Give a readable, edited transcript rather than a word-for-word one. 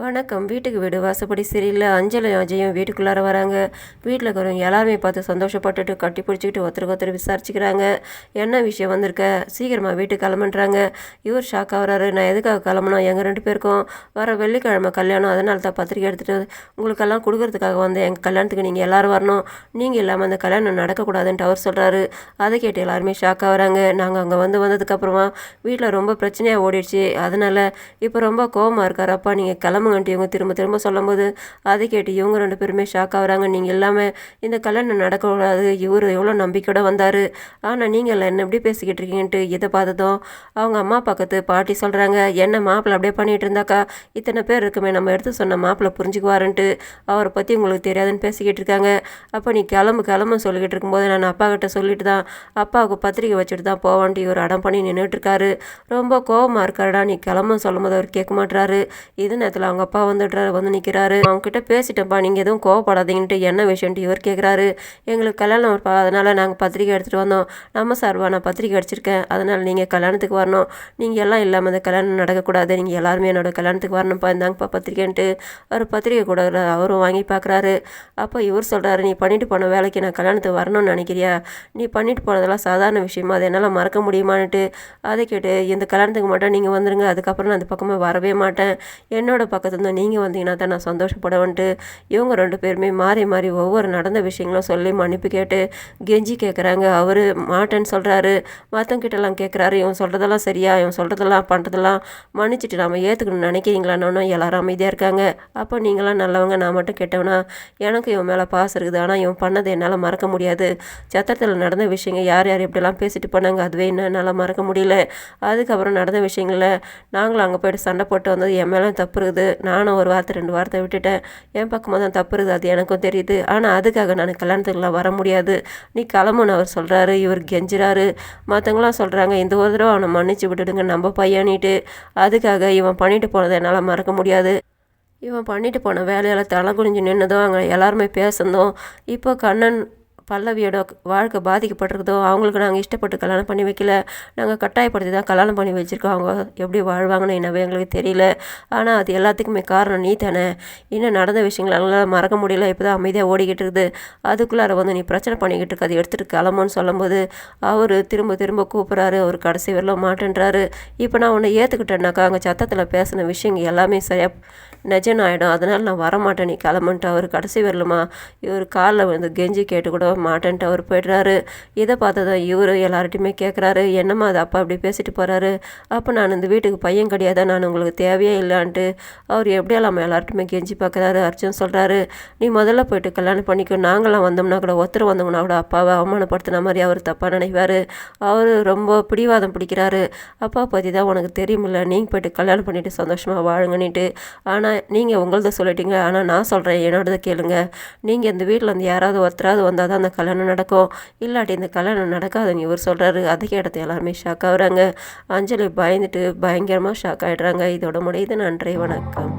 வணக்கம். வீட்டுக்கு வீடு வாசப்படி சரியில்லை. அஞ்சலும் அஜயும் வீட்டுக்குள்ளார வராங்க. வீட்டில் இருக்கிறவங்க எல்லாருமே பார்த்து சந்தோஷப்பட்டுட்டு கட்டி பிடிச்சிக்கிட்டு ஒருத்தருக்கு ஒருத்தர் விசாரிச்சுக்கிறாங்க. என்ன விஷயம் வந்திருக்க, சீக்கிரமாக வீட்டுக்கு கிளம்புன்றாங்க. இவர் ஷாக் ஆகுறாரு. நான் எதுக்காக கிளம்பணும், எங்கள் 2 பேருக்கும் வர வெள்ளிக்கிழமை கல்யாணம், அதனால தான் பத்திரிக்கை எடுத்துகிட்டு உங்களுக்கெல்லாம் கொடுக்கறதுக்காக வந்தேன். எங்கள் கல்யாணத்துக்கு நீங்கள் எல்லோரும் வரணும், நீங்கள் இல்லாமல் அந்த கல்யாணம் நடக்கக்கூடாதுன்ட்டு அவர் சொல்கிறாரு. அதை கேட்டு எல்லாருமே ஷாக் ஆகுறாங்க. நாங்கள் அங்கே வந்ததுக்கப்புறமா வீட்டில் ரொம்ப பிரச்சனையாக ஓடிடுச்சு, அதனால் இப்போ ரொம்ப கோவமாக இருக்கார் அப்பா, நீங்கள் கிளம்புங்கன்ட்டு இவங்க திரும்ப திரும்ப சொல்லும்போது அதை கேட்டு இவங்க 2 பேருமே ஷாக் ஆகுறாங்க. நீங்கள் இல்லாமல் இந்த கல்யாணம் நடக்கக்கூடாது, இவர் எவ்வளோ நம்பிக்கையோட வந்தார், ஆனால் நீங்கள் எல்லாம் என்ன எப்படி பேசிக்கிட்டு இருக்கீங்கன்ட்டு இதை பார்த்ததும் அவங்க அம்மா பக்கத்து பாட்டி சொல்கிறாங்க, என்ன மாப்பிள்ளை அப்படியே பண்ணிகிட்டு இருந்தாக்கா இத்தனை பேர் இருக்குமே, நம்ம எடுத்து சொன்ன மாப்பிள்ளை புரிஞ்சுக்குவாருன்ட்டு அவரை பற்றி உங்களுக்கு தெரியாதுன்னு பேசிக்கிட்டு இருக்காங்க. அப்போ நீ கிளம்பு சொல்லிக்கிட்டு இருக்கும்போது நான் அப்பா கிட்ட சொல்லிட்டு தான் அப்பாவுக்கு பத்திரிக்கை வச்சுட்டு தான் போவான்ட்டு இவர் அடம் பண்ணி நின்றுட்டுருக்காரு. ரொம்ப கோபமாக இருக்காருடா, நீ கிளம்புன்னு சொல்லும்போது அவர் கேட்க மாட்டுறாரு. இது நேரத்தில் அவங்க அப்பா வந்து நிற்கிறாரு. அவங்ககிட்ட பேசிட்டப்பா, நீங்கள் எதுவும் கோவப்படாதீங்கன்ட்டு என்ன விஷயன்ட்டு இவர் கேட்குறாரு. எங்களுக்கு கல்யாணம் இருப்பா, அதனால் நாங்கள் பத்திரிக்கை எடுத்துகிட்டு வந்தோம். நம்ம சார்பா நான் பத்திரிக்கை அடிச்சிருக்கேன், அதனால் நீங்கள் கல்யாணத்துக்கு வரணும், நீங்கள் எல்லாம் இல்லாமல் அந்த கல்யாணம் நடக்கக்கூடாது, நீங்கள் எல்லாருமே என்னோட கல்யாணத்துக்கு வரணும்ப்பா, இந்தாங்கப்பா பத்திரிக்கைன்ட்டு அவர் பத்திரிக்கை கூட அவரும் வாங்கி பார்க்குறாரு. அப்போ இவர் சொல்கிறாரு, நீ பண்ணிட்டு போன வேலைக்கு நான் கல்யாணத்துக்கு வரணும்னு நினைக்கிறியா, நீ பண்ணிட்டு போனதெல்லாம் சாதாரண விஷயமா, அது என்னால் மறக்க முடியுமான்ட்டு. அதை கேட்டு இந்த கல்யாணத்துக்கு மட்டும் நீங்கள் வந்துடுங்க, அதுக்கப்புறம் நான் அந்த பக்கமாக வரவே மாட்டேன், என்னோட பக்கத்துலேருந்து நீங்கள் வந்தீங்கன்னா தான் நான் சந்தோஷப்படுவேன்ட்டு இவங்க 2 பேருமே மாறி மாறி ஒவ்வொரு நடந்த விஷயங்களும் சொல்லி மன்னிப்பு கேட்டு கெஞ்சி கேட்குறாங்க. அவர் மாட்டேன்னு சொல்கிறாரு. மற்றவங்கிட்டலாம் கேட்குறாரு, இவன் சொல்கிறதெல்லாம் சரியா, இவன் சொல்கிறதெல்லாம் பண்ணுறதெல்லாம் மன்னிச்சிட்டு நம்ம ஏற்றுக்கணும்னு நினைக்கிறீங்களான்னு எல்லாரும் அமைதியாக இருக்காங்க. அப்போ நீங்களாம் நல்லவங்க, நான் மட்டும் கெட்டவனா, எனக்கு இவன் மேலே பாசம் இருக்குது, ஆனால் இவன் பண்ணதை என்னால் மறக்க முடியாது. சத்திரத்தில் நடந்த விஷயங்கள் யார் யார் எப்படிலாம் பேசிட்டு போனாங்க, அதுவே இன்னும் என்னால் மறக்க முடியல. அதுக்கப்புறம் நடந்த விஷயங்களில் நாங்களும் அங்கே போய்ட்டு சண்டை போட்டு வந்தது என் மேலே தப்பு இருக்குது, நானும் ஒரு வார்த்தை 2 வார்த்தை விட்டுட்டேன், என் பக்கமாக தான் தப்பு இருக்குது, அது எனக்கும் தெரியுது, ஆனால் அதுக்காக நான் கல்யாணத்துக்குலாம் வர முடியாது, நீ கிளம்புன்னு அவர் சொல்கிறாரு. இவர் கெஞ்சுறாரு. மற்றவங்களாம் சொல்கிறாங்க, இந்த ஒரு தடவை அவனை மன்னிச்சு விட்டுடுங்க, நம்ம பையனிட்டு, அதுக்காக இவன் பண்ணிட்டு போனதை என்னால் மறக்க முடியாது, இவன் பண்ணிட்டு போன வேலையால் தலை குனிஞ்சு நின்னதும் அங்கே எல்லாருமே பேசுனதும் இப்போ கண்ணன் பல்லவியோட வாழ்க்கை பாதிக்கப்பட்டிருக்குதோ, அவங்களுக்கு நாங்கள் இஷ்டப்பட்டு கல்யாணம் பண்ணி வைக்கல, நாங்கள் கட்டாயப்படுத்தி தான் கல்யாணம் பண்ணி வச்சுருக்கோம், அவங்க எப்படி வாழ்வாங்கன்னு என்னவே எங்களுக்கு தெரியல, ஆனால் அது எல்லாத்துக்குமே காரணம் நீ தானே, இன்னும் நடந்த விஷயங்கள் எல்லாம் மறக்க முடியல, இப்போ தான் அமைதியாக ஓடிக்கிட்டு இருக்குது, அதுக்குள்ளார வந்து நீ பிரச்சனை பண்ணிக்கிட்டு இருக்க, அதை எடுத்துகிட்டு கிளம்புன்னு சொல்லும்போது அவர் திரும்ப திரும்ப கூப்பிட்றாரு. அவர் கடைசி வரலாம் மாட்டேன்றாரு. இப்போ நான் உன்னை ஏற்றுக்கிட்டேன்னாக்கா அங்கே சத்தத்தில் பேசின விஷயங்கள் எல்லாமே சரியாக நிஜம் ஆகிடும், அதனால் நான் வரமாட்டேன், நீ கிளம்புன்ட்டு அவர் கடைசி வரலுமா இவர் காலில் வந்து கெஞ்சி கேட்டு கூட மாட்டேன்ட்டு அவர் போய்ட்றாரு. இதை பார்த்ததான் இவர் எல்லார்ட்டையுமே கேட்குறாரு, என்னம்மா அது அப்பா அப்படி பேசிட்டு போகிறாரு, அப்போ நான் இந்த வீட்டுக்கு பையன் கிடையாதா, நான் உங்களுக்கு தேவையே இல்லைன்ட்டு அவர் எப்படியெல்லாம் எல்லார்ட்டையுமே கெஞ்சி பார்க்குறாரு. அர்ஜுன் சொல்கிறாரு, நீ முதல்ல போய்ட்டு கல்யாணம் பண்ணிக்கோ, நாங்களாம் வந்தோம்னா கூட ஒருத்தர் வந்தோம்னா கூட அப்பாவை அவமானப்படுத்தின மாதிரி அவர் தப்பாக நினைப்பார், அவர் ரொம்ப பிடிவாதம் பிடிக்கிறாரு, அப்பா பற்றி தான் உனக்கு தெரியுமில்ல, நீங்கள் போய்ட்டு கல்யாணம் பண்ணிவிட்டு சந்தோஷமாக வாழுங்கன்னுட்டு, ஆனால் நீங்கள் உங்களத சொல்லிட்டீங்க, ஆனால் நான் சொல்கிறேன் என்னோடதை கேளுங்க, நீங்கள் இந்த வீட்டில் வந்து யாராவது ஒருத்தராவது வந்தால் தான் அந்த கல்யாணம் நடக்கும், இல்லாட்டி இந்த கல்யாணம் நடக்காதுன்னு இவர் சொல்கிறாரு. அதை கேட்டது எல்லாருமே ஷாக் ஆகுறாங்க. அஞ்சலி பயந்துட்டு பயங்கரமாக ஷாக் ஆகிடுறாங்க. இதோட முடியுது. நன்றி, வணக்கம்.